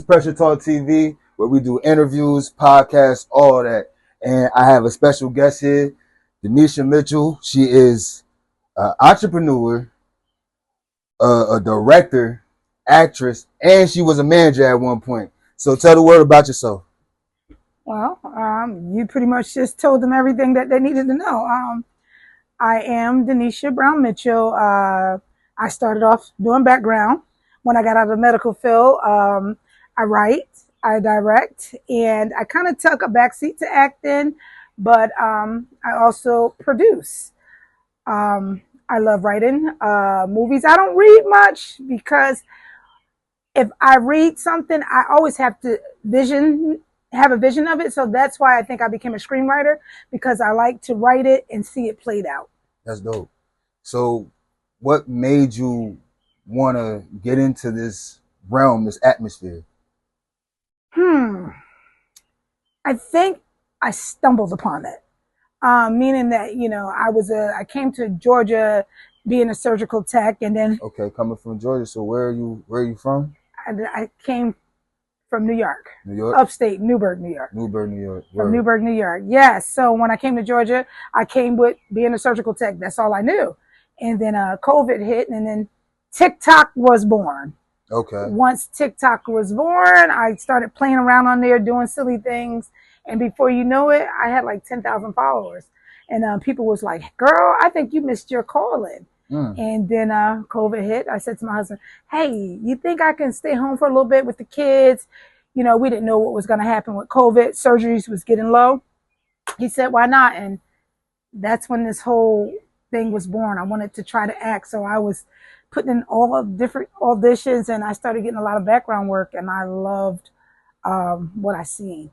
Pressure Talk TV, where we do interviews, podcasts, all that. And I have a special guest here, Denisha Mitchell. She is an entrepreneur, a director, actress, and she was a manager at one point. So tell the world about yourself. Well, you pretty much just told them everything that they needed to know. I am Denisha Brown Mitchell. I started off doing background. When I got out of the medical field, I write, I direct, and I kind of took a backseat to acting, but I also produce. I love writing movies. I don't read much because if I read something, I always have to have a vision of it. So that's why I think I became a screenwriter, because I like to write it and see it played out. That's dope. So what made you want to get into this realm, this atmosphere? I think I stumbled upon it. Meaning that, I came to Georgia being a surgical tech, and then coming from Georgia. So where are you from? I came from New York. New York? Upstate, Newburgh, New York. Newburgh, New York. From Newburgh, New York. Yes. So when I came to Georgia, I came with being a surgical tech. That's all I knew. And then COVID hit, and then TikTok was born. Okay. Once TikTok was born, I started playing around on there, doing silly things. And before you know it, I had like 10,000 followers. And people was like, girl, I think you missed your calling. And then COVID hit. I said to my husband, hey, you think I can stay home for a little bit with the kids? We didn't know what was going to happen with COVID. Surgeries was getting low. He said, why not? And that's when this whole thing was born. I wanted to try to act. So I was putting in all different auditions, and I started getting a lot of background work, and I loved what I seen.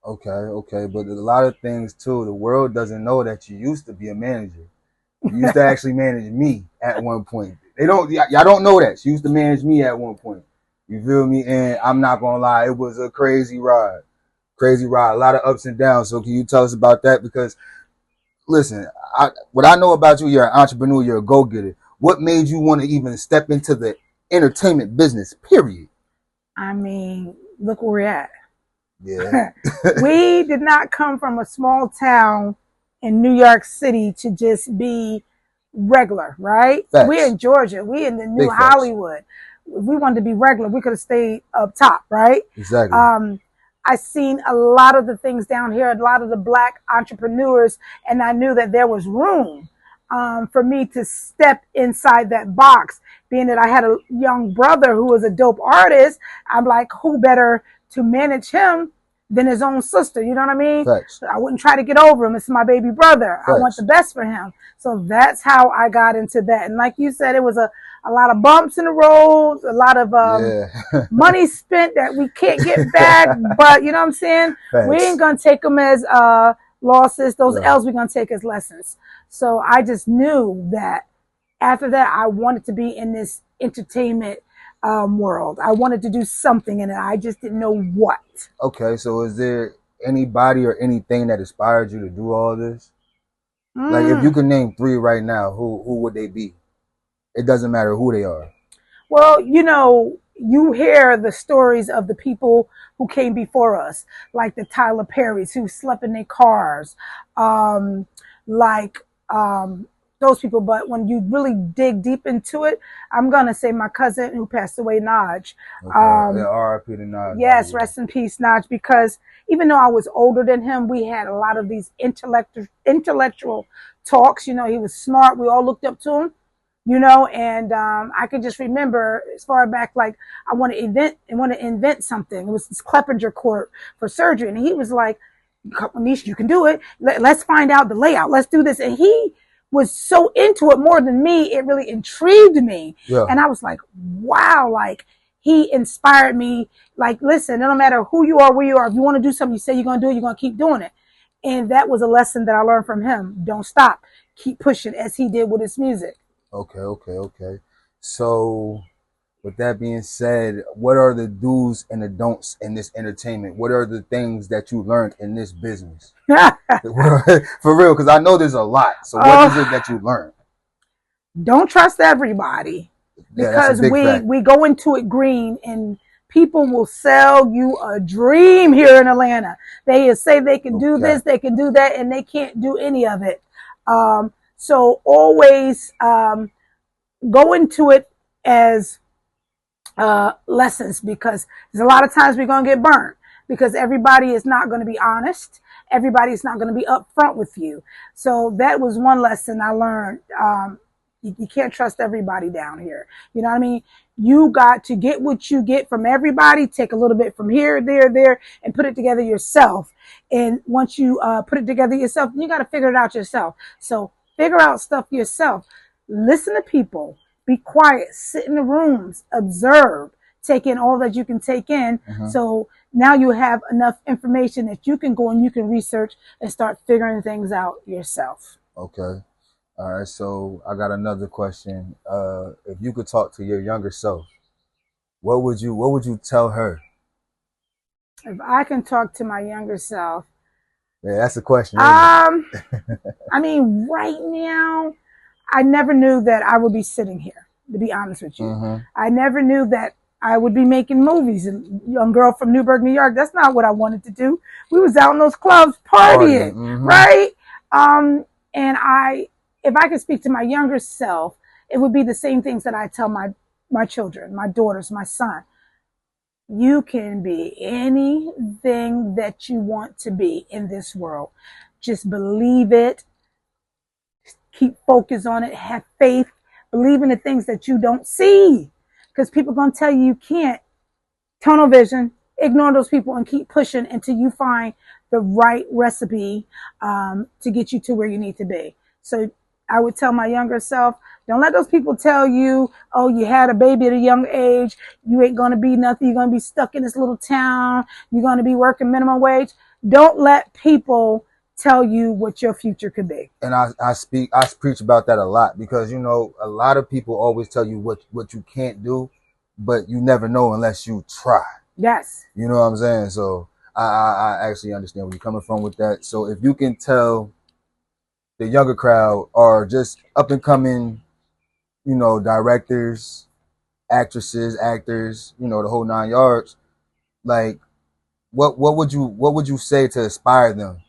Okay. But a lot of things too, the world doesn't know that you used to be a manager. You used to actually manage me at one point. Y'all don't know that. She used to manage me at one point. You feel me? And I'm not gonna lie, it was a crazy ride. A lot of ups and downs. So can you tell us about that? Because listen, what I know about you, you're an entrepreneur, you're a go-getter. What made you want to even step into the entertainment business, period? I mean, look where we're at. Yeah. We did not come from a small town in New York City to just be regular, right? Facts. We're in Georgia. We're in the new Big Hollywood. If we wanted to be regular, we could have stayed up top, right? Exactly. I seen a lot of the things down here, a lot of the Black entrepreneurs, and I knew that there was room for me to step inside that box. Being that I had a young brother who was a dope artist, I'm like, who better to manage him than his own sister? You know what I mean? Facts. I wouldn't try to get over him. It's my baby brother. Facts. I want the best for him. So that's how I got into that. And like you said, it was a lot of bumps in the road, a lot of money spent that we can't get back. But you know what I'm saying? Facts. We ain't going to take them as losses. Those L's we're going to take as lessons. So I just knew that after that, I wanted to be in this entertainment world. I wanted to do something in it. I just didn't know what. Okay, so is there anybody or anything that inspired you to do all this? Like, if you could name 3 right now, who would they be? It doesn't matter who they are. Well, you hear the stories of the people who came before us, like the Tyler Perrys who slept in their cars, those people. But when you really dig deep into it, I'm going to say my cousin who passed away, Naj. R.I.P. to Naj. Yes, rest in peace, Naj, because even though I was older than him, we had a lot of these intellectual talks. He was smart. We all looked up to him, and I can just remember as far back, like I want to invent something. It was this Clevenger court for surgery. And he was like, Nisha, you can do it. Let's find out the layout. Let's do this. And he was so into it more than me. It really intrigued me. Yeah. And I was like, wow, like he inspired me. Like, listen, no matter who you are, where you are, if you want to do something, you say you're going to do it, you're going to keep doing it. And that was a lesson that I learned from him. Don't stop. Keep pushing, as he did with his music. Okay. So with that being said, what are the do's and the don'ts in this entertainment? What are the things that you learned in this business? For real, because I know there's a lot. So what is it that you learned? Don't trust everybody, Yeah, that's a because big fact. we go into it green, and people will sell you a dream here in Atlanta. They say they can do Okay. this, they can do that, and they can't do any of it. So always go into it as lessons, because there's a lot of times we're going to get burnt, because everybody is not going to be honest. Everybody is not going to be upfront with you. So that was one lesson I learned. You can't trust everybody down here. You know what I mean? You got to get what you get from everybody, take a little bit from here, there, and put it together yourself. And once you put it together yourself, you got to figure it out yourself. So figure out stuff yourself. Listen to people. Be quiet. Sit in the rooms. Observe. Take in all that you can take in. So now you have enough information that you can go and you can research and start figuring things out yourself. Okay. All right. So I got another question. If you could talk to your younger self, what would you tell her? If I can talk to my younger self, Yeah, that's the question, isn't um, I mean, right now, I never knew that I would be sitting here, to be honest with it? you. I never knew that I would be making movies. And young girl from Newburgh, New York, that's not what I wanted to do. We was out in those clubs partying, right? And if I could speak to my younger self, it would be the same things that I tell my children, my daughters, my son. You can be anything that you want to be in this world. Just believe it. Keep focus on it. Have faith. Believe in the things that you don't see. Because people are going to tell you you can't. Tunnel vision. Ignore those people and keep pushing until you find the right recipe to get you to where you need to be. So I would tell my younger self, don't let those people tell you, oh, you had a baby at a young age. You ain't going to be nothing. You're going to be stuck in this little town. You're going to be working minimum wage. Don't let people tell you what your future could be. And I preach about that a lot, because you know a lot of people always tell you what you can't do, but you never know unless you try. Yes. You know what I'm saying? So I actually understand where you're coming from with that. So if you can tell the younger crowd, or just up and coming, you know, directors, actresses, actors, you know, the whole 9 yards, like what would you say to inspire them?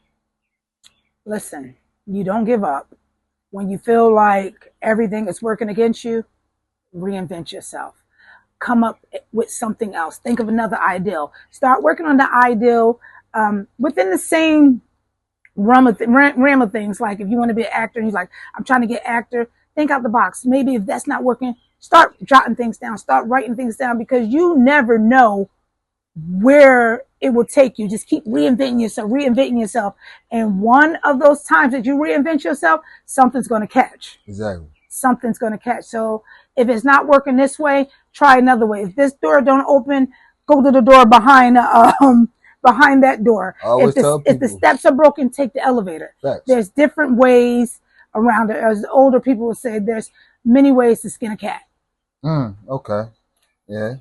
Listen, you don't give up. When you feel like everything is working against you, reinvent yourself. Come up with something else. Think of another ideal. Start working on the ideal within the same realm of things. Like if you want to be an actor and you're like, I'm trying to get actor, think out the box. Maybe if that's not working, start jotting things down, start writing things down, because you never know where it will take you. Just keep reinventing yourself, reinventing yourself. And one of those times that you reinvent yourself, something's going to catch. Exactly. Something's going to catch. So if it's not working this way, try another way. If this door don't open, go to the door behind that door. I always tell If the people. steps are broken, take the elevator. Facts. There's different ways around it. As older people would say, there's many ways to skin a cat. Okay. Yeah.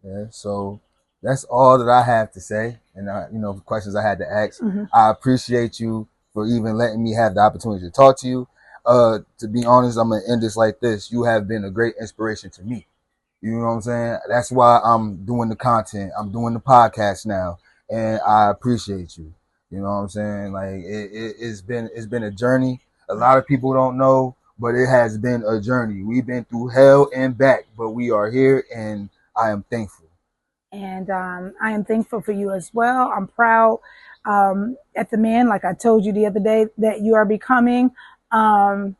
Yeah. So that's all that I have to say. And, you know, questions I had to ask. I appreciate you for even letting me have the opportunity to talk to you. To be honest, I'm going to end this like this. You have been a great inspiration to me. You know what I'm saying? That's why I'm doing the content. I'm doing the podcast now. And I appreciate you. You know what I'm saying? Like it's been a journey. A lot of people don't know, but it has been a journey. We've been through hell and back, but we are here, and I am thankful. And I am thankful for you as well. I'm proud at the man, like I told you the other day, that you are becoming. And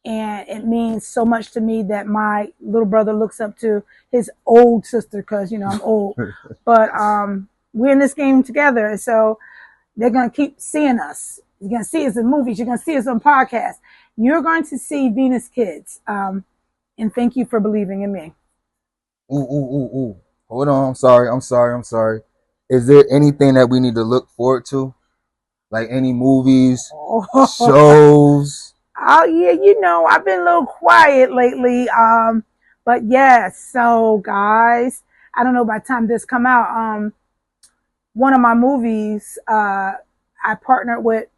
it means so much to me that my little brother looks up to his old sister, because, you know, I'm old. But we're in this game together. And so they're going to keep seeing us. You're going to see us in movies. You're going to see us on podcasts. You're going to see Venus Kids. And thank you for believing in me. Ooh. Hold on. I'm sorry. Is there anything that we need to look forward to? Like any movies, shows? Oh yeah, you know, I've been a little quiet lately. But yes, so guys, I don't know by the time this come out, one of my movies, I partnered with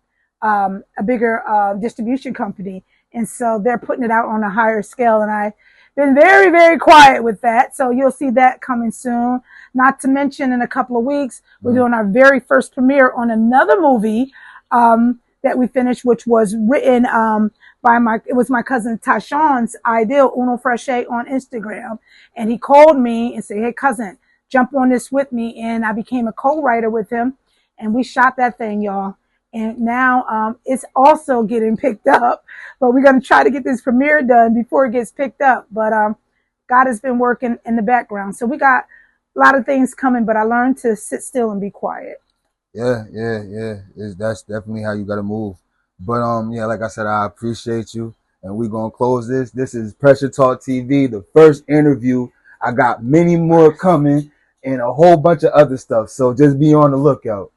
a bigger distribution company, And so they're putting it out on a higher scale. And I've been very, very quiet with that. So you'll see that coming soon. Not to mention in a couple of weeks, we're doing our very first premiere on another movie that we finished, which was written it was my cousin Tashawn's idea, Uno Freche on Instagram. And he called me and said, hey, cousin, jump on this with me. And I became a co-writer with him. And we shot that thing, y'all. And now it's also getting picked up. But we're going to try to get this premiere done before it gets picked up. But God has been working in the background. So we got a lot of things coming, but I learned to sit still and be quiet. Yeah. That's definitely how you got to move. But yeah, like I said, I appreciate you, and we're gonna close this. This is Pressure Talk TV, the first interview. I got many more coming, and a whole bunch of other stuff. So just be on the lookout.